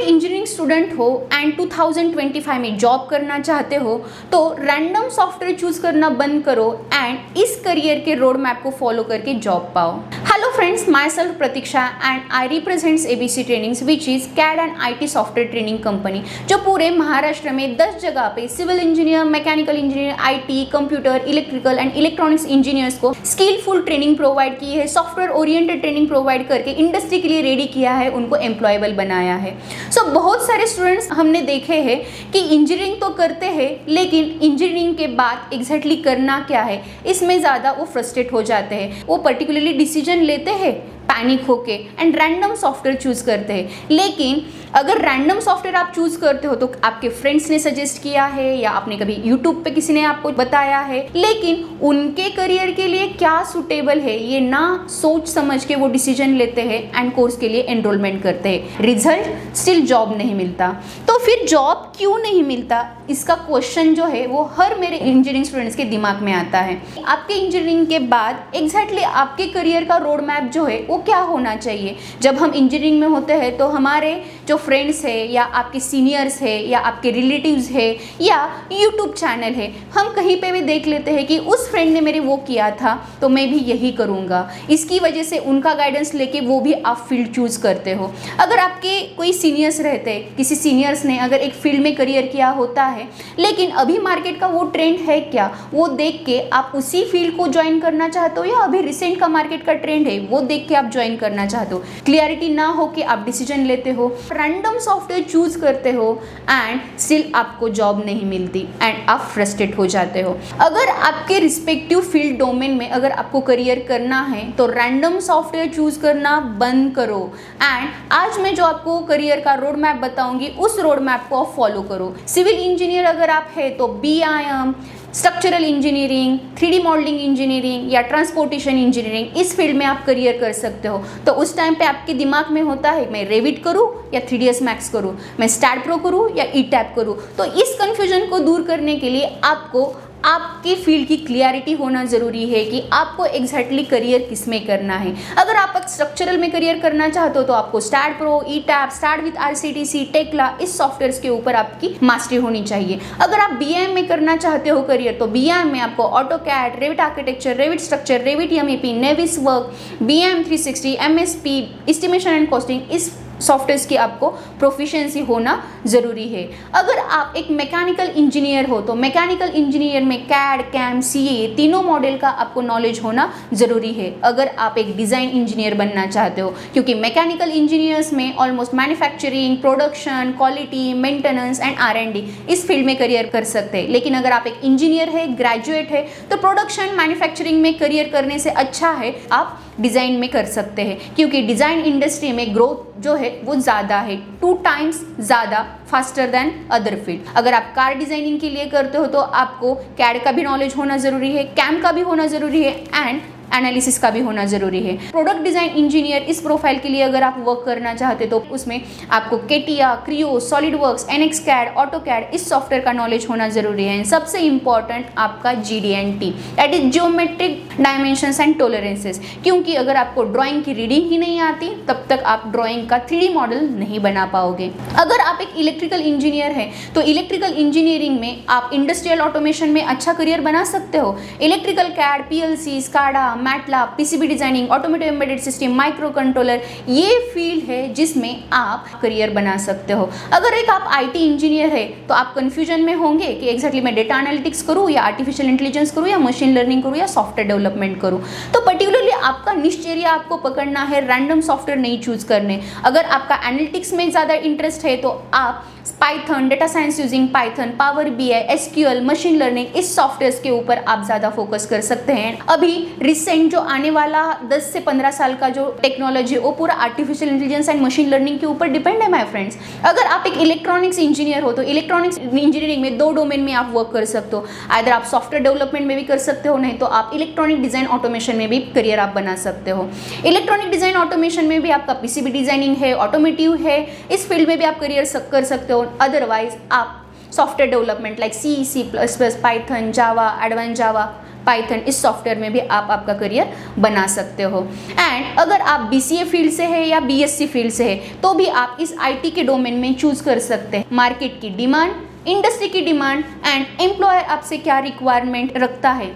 Engineering student हो and 2025 में job करना चाहते हो तो रैंडम सॉफ्टवेयर चूज करना बंद करो एंड इस करियर के रोड मैप को फॉलो करके जॉब पाओ। Hello friends, myself Pratiksha and I represents ABC trainings which is CAD and IT software training company, जो पूरे महाराष्ट्र में 10 जगह पे civil engineer, mechanical engineer, IT, computer, electrical and electronics engineers को skillful training provide की है, software oriented training provide करके industry के लिए रेडी किया है, उनको एम्प्लॉयबल बनाया है। सो बहुत सारे स्टूडेंट्स हमने देखे हैं कि इंजीनियरिंग तो करते हैं लेकिन इंजीनियरिंग के बाद एग्जैक्टली करना क्या है इसमें ज़्यादा वो फ्रस्ट्रेट हो जाते हैं। वो पर्टिकुलरली डिसीजन लेते हैं पैनिक होके एंड रैंडम सॉफ्टवेयर चूज करते हैं। लेकिन अगर रैंडम सॉफ्टवेयर आप चूज करते हो तो आपके फ्रेंड्स ने सजेस्ट किया है या आपने कभी यूट्यूब पे किसी ने आपको बताया है, लेकिन उनके करियर के लिए क्या सूटेबल है ये ना सोच समझ के वो डिसीजन लेते हैं एंड कोर्स के लिए एनरोलमेंट करते हैं। रिजल्ट स्टिल जॉब नहीं मिलता। तो फिर जॉब क्यों नहीं मिलता, इसका क्वेश्चन जो है वो हर मेरे इंजीनियरिंग स्टूडेंट्स के दिमाग में आता है। आपके इंजीनियरिंग के बाद एग्जैक्टली आपके करियर का रोड मैप जो है वो क्या होना चाहिए। जब हम इंजीनियरिंग में होते हैं तो हमारे जो फ्रेंड्स है या आपके सीनियर्स है या आपके रिलेटिव्स है या यूट्यूब चैनल है, हम कहीं पे भी देख लेते हैं कि उस फ्रेंड ने मेरे वो किया था तो मैं भी यही करूँगा। इसकी वजह से उनका गाइडेंस लेके वो भी आप फील्ड चूज करते हो। अगर आपके कोई सीनियर्स रहते, किसी सीनियर्स ने अगर एक फील्ड में करियर किया होता है लेकिन अभी मार्केट का वो ट्रेंड है क्या, वो देख के आप उसी फील्ड को ज्वाइन करना चाहते हो या अभी रिसेंट का मार्केट का ट्रेंड है वो देख के आप ज्वाइन करना चाहते हो। क्लियरिटी ना हो कि आप डिसीजन लेते हो, रैंडम सॉफ्टवेयर चूज करते हो एंड स्टिल आपको जॉब नहीं मिलती एंड आप फ्रस्ट्रेट हो जाते हो। अगर आपके रिस्पेक्टिव फील्ड डोमेन में अगर आपको करियर करना है तो रैंडम सॉफ्टवेयर चूज करना बंद करो एंड आज मैं जो आपको करियर का रोड मैप बताऊंगी उस रोड मैप को आप फॉलो करो। सिविल इंजीनियर अगर आप है तो BIM, structural engineering, 3D modelling engineering या ट्रांसपोर्टेशन इंजीनियरिंग, इस फील्ड में आप करियर कर सकते हो। तो उस टाइम पे आपके दिमाग में होता है मैं रेविट करूँ या 3ds मैक्स करूँ, मैं स्टैट प्रो करूँ या ईटैप करूँ। तो इस कन्फ्यूजन को दूर करने के लिए आपको आपके फील्ड की क्लियरिटी होना ज़रूरी है कि आपको एग्जैक्टली करियर किस में करना है। अगर आप स्ट्रक्चरल में करियर करना चाहते हो तो आपको STAAD Pro, ETAP, start with RCTC, Tekla, इस सॉफ्टवेयर्स के ऊपर आपकी मास्टरी होनी चाहिए। अगर आप BIM में करना चाहते हो करियर तो BIM में आपको AutoCAD, Revit architecture, Revit structure, Revit MEP, नेविस work, BIM 360, MSP, estimation and costing, इस सॉफ्टवेयर्स की आपको प्रोफिशिएंसी होना ज़रूरी है। अगर आप एक मैकेनिकल इंजीनियर हो तो मैकेनिकल इंजीनियर में CAD, CAM, CA तीनों मॉडल का आपको नॉलेज होना ज़रूरी है अगर आप एक डिज़ाइन इंजीनियर बनना चाहते हो, क्योंकि मैकेनिकल इंजीनियर्स में almost manufacturing, production, quality, maintenance and R&D इस फील्ड में करियर कर सकते हैं। लेकिन अगर आप एक इंजीनियर है, ग्रेजुएट है, तो प्रोडक्शन, मैन्युफैक्चरिंग में करियर करने से अच्छा है आप डिज़ाइन में कर सकते हैं, क्योंकि डिज़ाइन इंडस्ट्री में ग्रोथ जो है वो ज़्यादा है, 2 टाइम्स ज़्यादा फास्टर देन अदर फील्ड। अगर आप कार डिज़ाइनिंग के लिए करते हो तो आपको CAD का भी नॉलेज होना ज़रूरी है, CAM का भी होना ज़रूरी है एंड एनालिसिस का भी होना ज़रूरी है। प्रोडक्ट डिज़ाइन इंजीनियर इस प्रोफाइल के लिए अगर आप वर्क करना चाहते तो उसमें आपको CATIA, Creo, SolidWorks, NX CAD, AutoCAD इस सॉफ्टवेयर का नॉलेज होना ज़रूरी है। सबसे इंपॉर्टेंट आपका GD&T, that is geometric dimensions and tolerances, क्योंकि अगर आपको ड्राइंग की रीडिंग ही नहीं आती तब तक आप ड्राइंग का 3D मॉडल नहीं बना पाओगे। अगर आप एक इलेक्ट्रिकल इंजीनियर है तो इलेक्ट्रिकल इंजीनियरिंग में आप इंडस्ट्रियल ऑटोमेशन में अच्छा करियर बना सकते हो। Electrical CAD, PLC, SCADA, MATLAB, PCB designing, automotive embedded system, micro controller, ये फील्ड है जिसमें आप करियर बना सकते हो। अगर एक आप IT इंजीनियर है तो आप कंफ्यूजन में होंगे कि एग्जैक्टली मैं डेटा एनालिटिक्स करूँ या आर्टिफिशियल इंटेलिजेंस करूँ या मशीन लर्निंग करूँ या सॉफ्टवेयर डेवलपमेंट करूँ। तो पर्टिकुलरली आपका निश एरिया आपको पकड़ना है, रैंडम सॉफ्टवेयर नहीं चूज करने। अगर आपका एनालिटिक्स में ज़्यादा इंटरेस्ट है तो आप Python, data science using Python, power BI, SQL, machine learning, इस सॉफ्टवेयर्स के ऊपर आप ज़्यादा फोकस कर सकते हैं। अभी रिसेंट जो आने वाला 10 से 15 साल का जो टेक्नोलॉजी वो पूरा artificial intelligence and machine learning के ऊपर डिपेंड है माय फ्रेंड्स। अगर आप एक इलेक्ट्रॉनिक्स इंजीनियर हो तो इलेक्ट्रॉनिक्स इंजीनियरिंग में 2 डोमेन में आप वर्क कर सकते हो। आइदर आप सॉफ्टवेयर डेवलपमेंट में भी कर सकते हो, नहीं तो आप इलेक्ट्रॉनिक डिज़ाइन ऑटोमेशन में भी करियर आप बना सकते हो। इलेक्ट्रॉनिक डिज़ाइन ऑटोमेशन में भी आपका PCB डिज़ाइनिंग है, ऑटोमेटिव है, इस फील्ड में भी आप करियर कर सकते हो। अदरवाइज आप software development like C++, Python, Java, advance Java Python इस सॉफ्टवेयर में भी आप आपका करियर बना सकते हो। एंड अगर आप BCA फील्ड से है या BSc फील्ड से है तो भी आप इस IT के डोमेन में चूज कर सकते हैं। मार्केट की डिमांड, इंडस्ट्री की डिमांड एंड एम्प्लॉयर आपसे क्या रिक्वायरमेंट रखता है,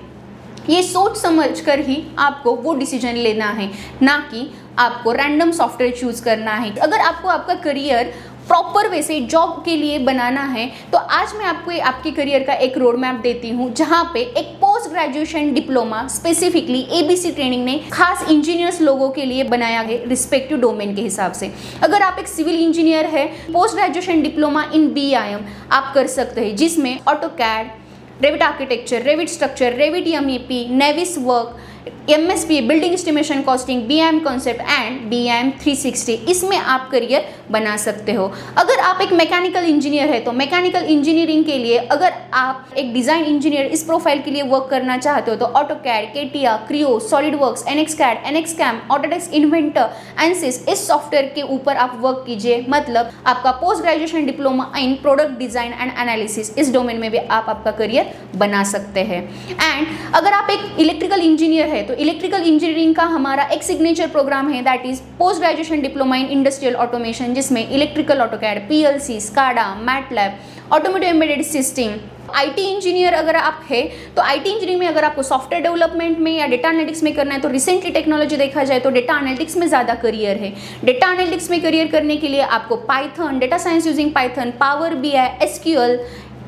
ये सोच समझ कर ही आपको वो डिसीजन लेना है, ना कि आपको रैंडम सॉफ्टवेयर चूज करना है। अगर आपको आपका करियर प्रॉपर वे से जॉब के लिए बनाना है तो आज मैं आपको आपके करियर का एक रोड मैप देती हूँ, जहाँ पे एक post graduation diploma specifically ABC training ने खास इंजीनियर्स लोगों के लिए बनाया है रिस्पेक्टिव डोमेन के हिसाब से। अगर आप एक सिविल इंजीनियर है, पोस्ट ग्रेजुएशन डिप्लोमा इन BIM आप कर सकते हैं, जिसमें AutoCAD, Revit architecture, Revit structure, Revit MEP, नेविस work, MSP building estimation costing, BIM concept and BIM 360 इसमें आप करियर बना सकते हो। अगर आप एक मैकेनिकल इंजीनियर है तो मैकेनिकल इंजीनियरिंग के लिए, अगर आप एक डिज़ाइन इंजीनियर इस प्रोफाइल के लिए वर्क करना चाहते हो तो AutoCAD, CATIA, Creo, SolidWorks, NXCAD, NXCAM, Autodesk Inventor, ANSYS इस सॉफ्टवेयर के ऊपर आप वर्क कीजिए। मतलब आपका post graduation diploma in product design and analysis इस डोमेन में भी आप आपका करियर बना सकते हैं। एंड अगर आप एक इलेक्ट्रिकल इंजीनियर है तो इलेक्ट्रिकल इंजीनियरिंग का हमारा एक सिग्नेचर प्रोग्राम है, that is post graduation diploma in industrial automation, जिसमें electrical AutoCAD, PLC, SCADA, MATLAB, automotive embedded system. IT engineer अगर आप है तो IT इंजीनियरिंग में अगर आपको सॉफ्टवेयर डेवलपमेंट में या डेटा एनालिटिक्स में करना है तो रिसेंटली टेक्नोलॉजी देखा जाए तो डेटा एनालिटिक्स में ज़्यादा करियर है। डेटा एनालिटिक्स में करियर करने के लिए आपको Python, data science using Python, power BI, SQL,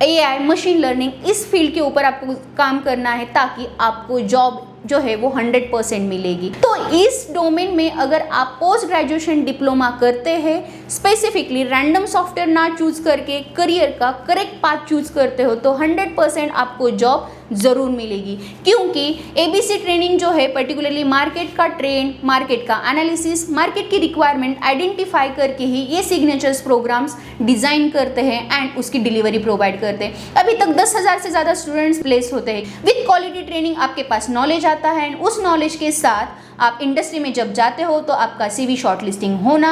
AI, machine learning इस फील्ड के ऊपर आपको काम करना है, ताकि आपको जॉब जो है वो 100% मिलेगी। तो इस डोमेन में अगर आप पोस्ट ग्रेजुएशन डिप्लोमा करते हैं, स्पेसिफिकली रैंडम सॉफ्टवेयर ना चूज करके करियर का करेक्ट पाथ चूज करते हो तो 100% आपको जॉब ज़रूर मिलेगी। क्योंकि ABC ट्रेनिंग जो है पर्टिकुलरली मार्केट का ट्रेंड, मार्केट का एनालिसिस, मार्केट की रिक्वायरमेंट आइडेंटिफाई करके ही ये सिग्नेचर्स प्रोग्राम्स डिज़ाइन करते हैं एंड उसकी डिलीवरी प्रोवाइड करते हैं। अभी तक 10,000 से ज़्यादा स्टूडेंट्स प्लेस होते हैं। विद क्वालिटी ट्रेनिंग आपके पास नॉलेज आता है एंड उस नॉलेज के साथ आप इंडस्ट्री में जब जाते हो तो आपका CV शॉर्टलिस्टिंग होना,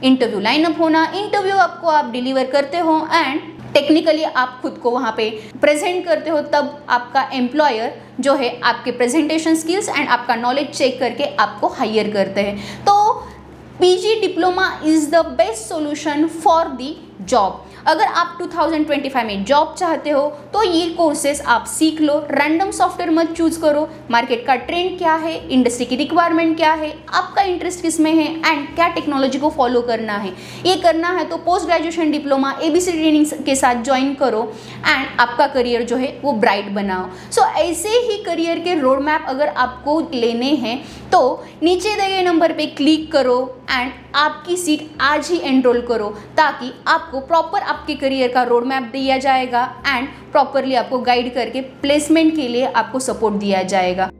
इंटरव्यू लाइनअप होना, इंटरव्यू आपको आप डिलीवर करते हो एंड टेक्निकली आप खुद को वहाँ पे प्रेजेंट करते हो, तब आपका एम्प्लॉयर जो है आपके प्रेजेंटेशन स्किल्स एंड आपका नॉलेज चेक करके आपको हायर करते हैं। तो PG diploma is the best solution for the job. अगर आप 2025 में जॉब चाहते हो तो ये कोर्सेस आप सीख लो। रैंडम सॉफ्टवेयर मत चूज करो। मार्केट का ट्रेंड क्या है, इंडस्ट्री की रिक्वायरमेंट क्या है, आपका इंटरेस्ट किस में है एंड क्या टेक्नोलॉजी को फॉलो करना है, ये करना है तो post graduation diploma ABC training के साथ ज्वाइन करो एंड आपका करियर जो है वो ब्राइट बनाओ। सो ऐसे ही करियर के रोड मैप अगर आपको लेने हैं तो नीचे दिए गए नंबर पे क्लिक करो एंड आपकी सीट आज ही एनरोल करो, ताकि आपको प्रॉपर आपके करियर का रोड मैप दिया जाएगा एंड प्रॉपरली आपको गाइड करके प्लेसमेंट के लिए आपको सपोर्ट दिया जाएगा।